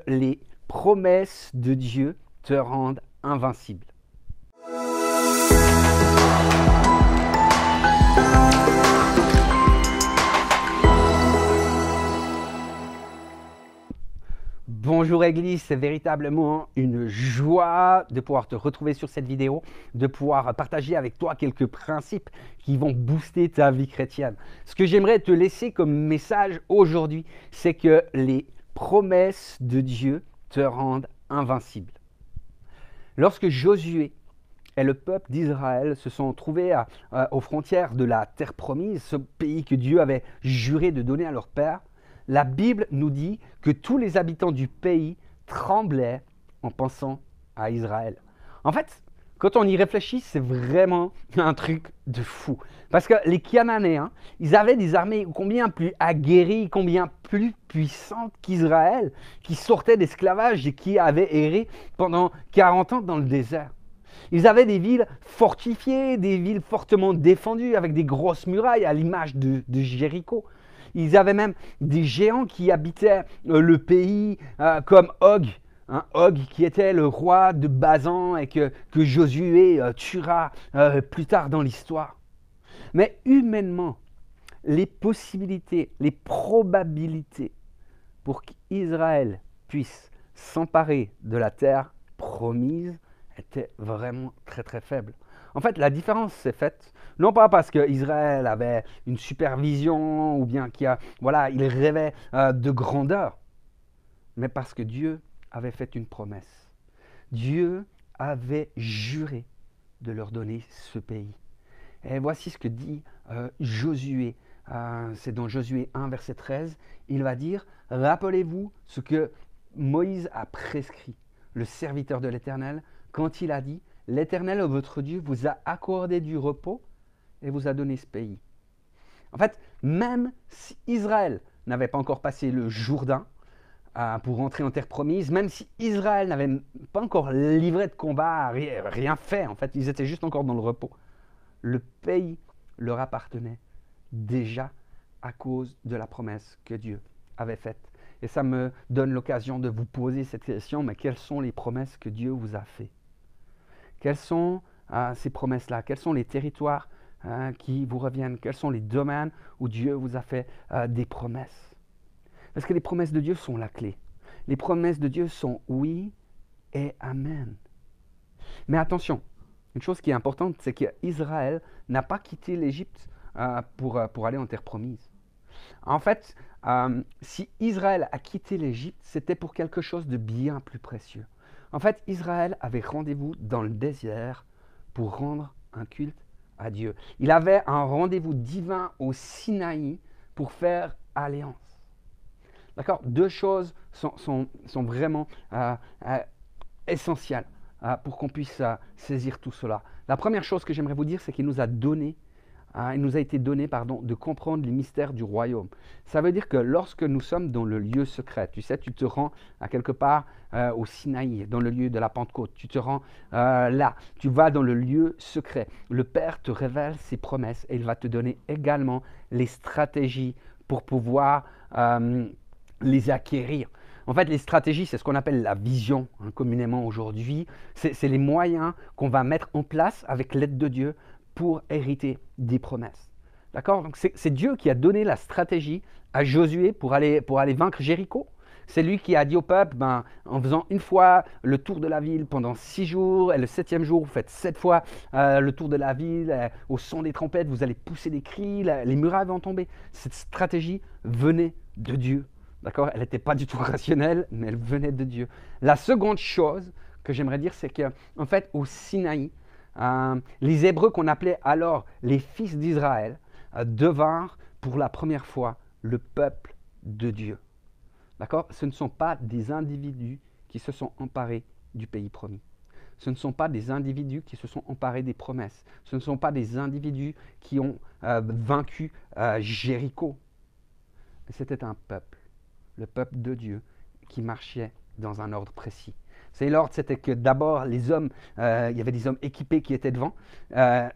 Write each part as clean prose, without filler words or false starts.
les promesses de Dieu te rendent invincible. Bonjour Église, c'est véritablement une joie de pouvoir te retrouver sur cette vidéo, de pouvoir partager avec toi quelques principes qui vont booster ta vie chrétienne. Ce que j'aimerais te laisser comme message aujourd'hui, c'est que les promesses de Dieu te rendent invincible. Lorsque Josué et le peuple d'Israël se sont trouvés aux frontières de la terre promise, ce pays que Dieu avait juré de donner à leur père, la Bible nous dit que tous les habitants du pays tremblaient en pensant à Israël. En fait, quand on y réfléchit, c'est vraiment un truc de fou. Parce que les Cananéens, ils avaient des armées combien plus aguerries, combien plus puissantes qu'Israël, qui sortaient d'esclavage et qui avaient erré pendant 40 ans dans le désert. Ils avaient des villes fortifiées, des villes fortement défendues avec des grosses murailles à l'image de Jéricho. Ils avaient même des géants qui habitaient le pays comme Og, Og qui était le roi de Basan et que Josué tuera plus tard dans l'histoire. Mais humainement, les possibilités, les probabilités pour qu'Israël puisse s'emparer de la terre promise étaient vraiment très très faibles. En fait, la différence s'est faite, non pas parce qu'Israël avait une supervision ou bien qu'il rêvait de grandeur, mais parce que Dieu avait fait une promesse. Dieu avait juré de leur donner ce pays. Et voici ce que dit Josué. C'est dans Josué 1, verset 13. Il va dire « Rappelez-vous ce que Moïse a prescrit, le serviteur de l'Éternel, quand il a dit « L'Éternel, votre Dieu, vous a accordé du repos et vous a donné ce pays. » En fait, même si Israël n'avait pas encore passé le Jourdain pour rentrer en terre promise, même si Israël n'avait pas encore livré de combat, rien fait, en fait, ils étaient juste encore dans le repos, le pays leur appartenait déjà à cause de la promesse que Dieu avait faite. Et ça me donne l'occasion de vous poser cette question, mais quelles sont les promesses que Dieu vous a faites? Quelles sont ces promesses-là? Quels sont les territoires qui vous reviennent? Quels sont les domaines où Dieu vous a fait des promesses? Parce que les promesses de Dieu sont la clé. Les promesses de Dieu sont oui et amen. Mais attention, une chose qui est importante, c'est qu'Israël n'a pas quitté l'Égypte pour aller en terre promise. En fait, si Israël a quitté l'Égypte, c'était pour quelque chose de bien plus précieux. En fait, Israël avait rendez-vous dans le désert pour rendre un culte à Dieu. Il avait un rendez-vous divin au Sinaï pour faire alliance. D'accord? Deux choses sont vraiment essentielles pour qu'on puisse saisir tout cela. La première chose que j'aimerais vous dire, c'est qu'il nous a été donné de comprendre les mystères du royaume. Ça veut dire que lorsque nous sommes dans le lieu secret, tu sais, tu te rends à quelque part au Sinaï, dans le lieu de la Pentecôte, tu te rends là, tu vas dans le lieu secret. Le Père te révèle ses promesses et il va te donner également les stratégies pour pouvoir les acquérir. En fait, les stratégies, c'est ce qu'on appelle la vision, communément aujourd'hui. C'est les moyens qu'on va mettre en place avec l'aide de Dieu pour hériter des promesses. D'accord? Donc c'est Dieu qui a donné la stratégie à Josué pour aller vaincre Jéricho. C'est lui qui a dit au peuple, en faisant une fois le tour de la ville pendant 6 jours, et le 7e jour, vous faites 7 fois le tour de la ville, au son des trompettes, vous allez pousser des cris, les murailles vont tomber. Cette stratégie venait de Dieu. D'accord? Elle n'était pas du tout rationnelle, mais elle venait de Dieu. La seconde chose que j'aimerais dire, c'est qu'en fait, au Sinaï, les Hébreux qu'on appelait alors les fils d'Israël devinrent pour la première fois le peuple de Dieu. D'accord? Ce ne sont pas des individus qui se sont emparés du pays promis. Ce ne sont pas des individus qui se sont emparés des promesses. Ce ne sont pas des individus qui ont vaincu Jéricho. C'était un peuple, le peuple de Dieu, qui marchait dans un ordre précis. C'est l'ordre, c'était que d'abord les hommes, il y avait des hommes équipés qui étaient devant,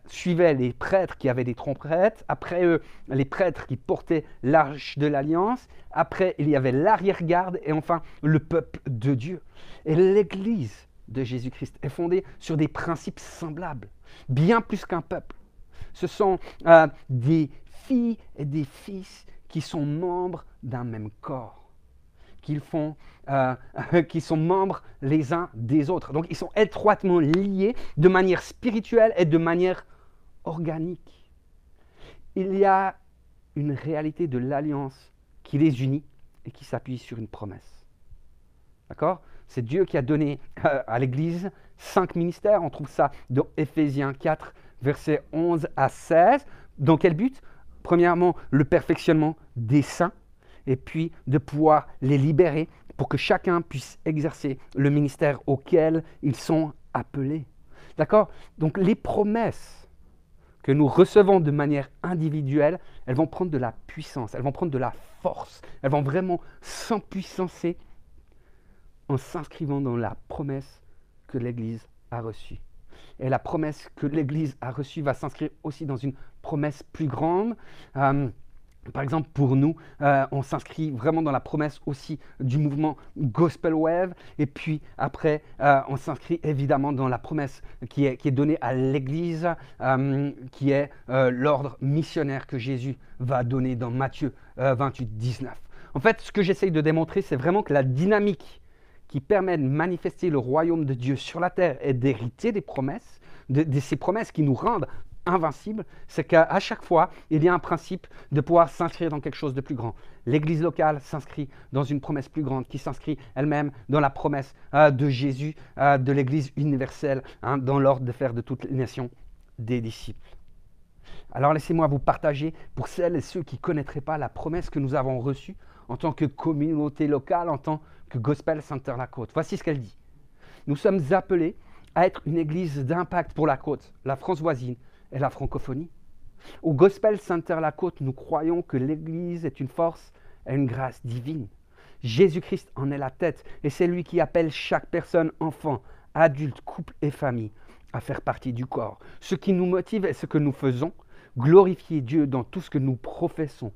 suivaient les prêtres qui avaient des trompettes, après eux, les prêtres qui portaient l'arche de l'alliance, après il y avait l'arrière-garde et enfin le peuple de Dieu. Et l'Église de Jésus-Christ est fondée sur des principes semblables, bien plus qu'un peuple. Ce sont des filles et des fils qui sont membres d'un même corps. Qui sont membres les uns des autres. Donc, ils sont étroitement liés de manière spirituelle et de manière organique. Il y a une réalité de l'alliance qui les unit et qui s'appuie sur une promesse. D'accord? C'est Dieu qui a donné à l'Église 5 ministères. On trouve ça dans Éphésiens 4, versets 11 à 16. Dans quel but? Premièrement, le perfectionnement des saints. Et puis de pouvoir les libérer pour que chacun puisse exercer le ministère auquel ils sont appelés. D'accord? Donc les promesses que nous recevons de manière individuelle, elles vont prendre de la puissance, elles vont prendre de la force, elles vont vraiment s'empuissancer en s'inscrivant dans la promesse que l'Église a reçue. Et la promesse que l'Église a reçue va s'inscrire aussi dans une promesse plus grande. Par exemple, pour nous, on s'inscrit vraiment dans la promesse aussi du mouvement Gospel Wave. Et puis après, on s'inscrit évidemment dans la promesse qui est donnée à l'Église, qui est l'ordre missionnaire que Jésus va donner dans Matthieu 28, 19. En fait, ce que j'essaye de démontrer, c'est vraiment que la dynamique qui permet de manifester le royaume de Dieu sur la terre et d'hériter des promesses, de ces promesses qui nous rendent invincible, c'est qu'à chaque fois, il y a un principe de pouvoir s'inscrire dans quelque chose de plus grand. L'Église locale s'inscrit dans une promesse plus grande, qui s'inscrit elle-même dans la promesse de Jésus, de l'Église universelle, dans l'ordre de faire de toutes les nations des disciples. Alors laissez-moi vous partager, pour celles et ceux qui ne connaîtraient pas la promesse que nous avons reçue en tant que communauté locale, en tant que Gospel Center La Côte. Voici ce qu'elle dit. Nous sommes appelés à être une église d'impact pour la côte, la France voisine, et la francophonie. Au Gospel Center La Côte, nous croyons que l'Église est une force et une grâce divine. Jésus-Christ en est la tête et c'est lui qui appelle chaque personne, enfant, adulte, couple et famille, à faire partie du corps. Ce qui nous motive est ce que nous faisons, glorifier Dieu dans tout ce que nous professons,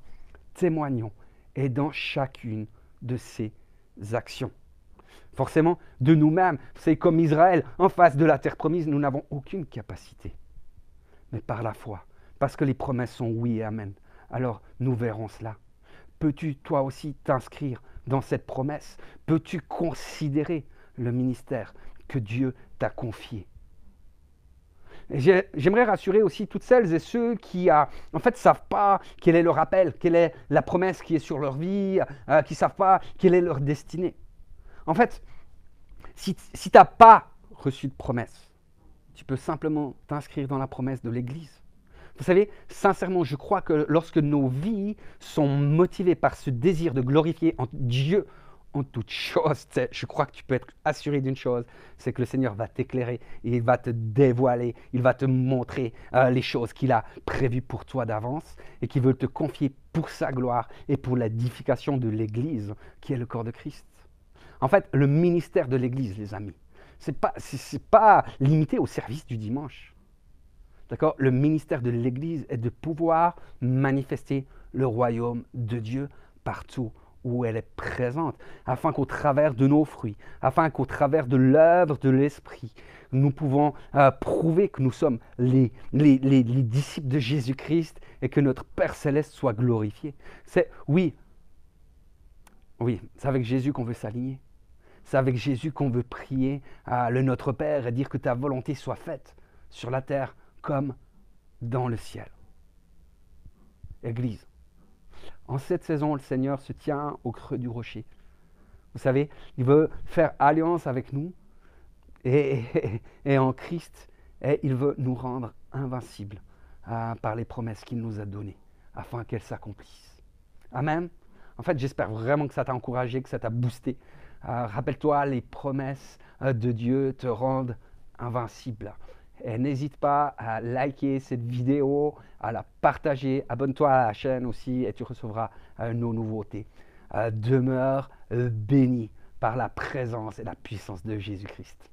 témoignons et dans chacune de ses actions. Forcément, de nous-mêmes, c'est comme Israël, en face de la terre promise, nous n'avons aucune capacité. Mais par la foi, parce que les promesses sont oui et amen. Alors nous verrons cela. Peux-tu toi aussi t'inscrire dans cette promesse? Peux-tu considérer le ministère que Dieu t'a confié? J'aimerais rassurer aussi toutes celles et ceux qui en fait ne savent pas quel est leur appel, quelle est la promesse qui est sur leur vie, qui ne savent pas quelle est leur destinée. En fait, si tu n'as pas reçu de promesse, tu peux simplement t'inscrire dans la promesse de l'Église. Vous savez, sincèrement, je crois que lorsque nos vies sont motivées par ce désir de glorifier Dieu en toutes choses, je crois que tu peux être assuré d'une chose, c'est que le Seigneur va t'éclairer, il va te dévoiler, il va te montrer les choses qu'il a prévues pour toi d'avance et qu'il veut te confier pour sa gloire et pour l'édification de l'Église qui est le corps de Christ. En fait, le ministère de l'Église, les amis, ce n'est pas limité au service du dimanche. D'accord? Le ministère de l'Église est de pouvoir manifester le royaume de Dieu partout où elle est présente, afin qu'au travers de nos fruits, afin qu'au travers de l'œuvre de l'Esprit, nous pouvons prouver que nous sommes les disciples de Jésus-Christ et que notre Père Céleste soit glorifié. Oui, c'est avec Jésus qu'on veut s'aligner. C'est avec Jésus qu'on veut prier le Notre Père et dire que ta volonté soit faite sur la terre comme dans le ciel. Église, en cette saison, le Seigneur se tient au creux du rocher. Vous savez, il veut faire alliance avec nous et en Christ, et il veut nous rendre invincibles par les promesses qu'il nous a données, afin qu'elles s'accomplissent. Amen. En fait, j'espère vraiment que ça t'a encouragé, que ça t'a boosté. Rappelle-toi, les promesses de Dieu te rendent invincible. Et n'hésite pas à liker cette vidéo, à la partager, abonne-toi à la chaîne aussi et tu recevras nos nouveautés. Demeure béni par la présence et la puissance de Jésus-Christ.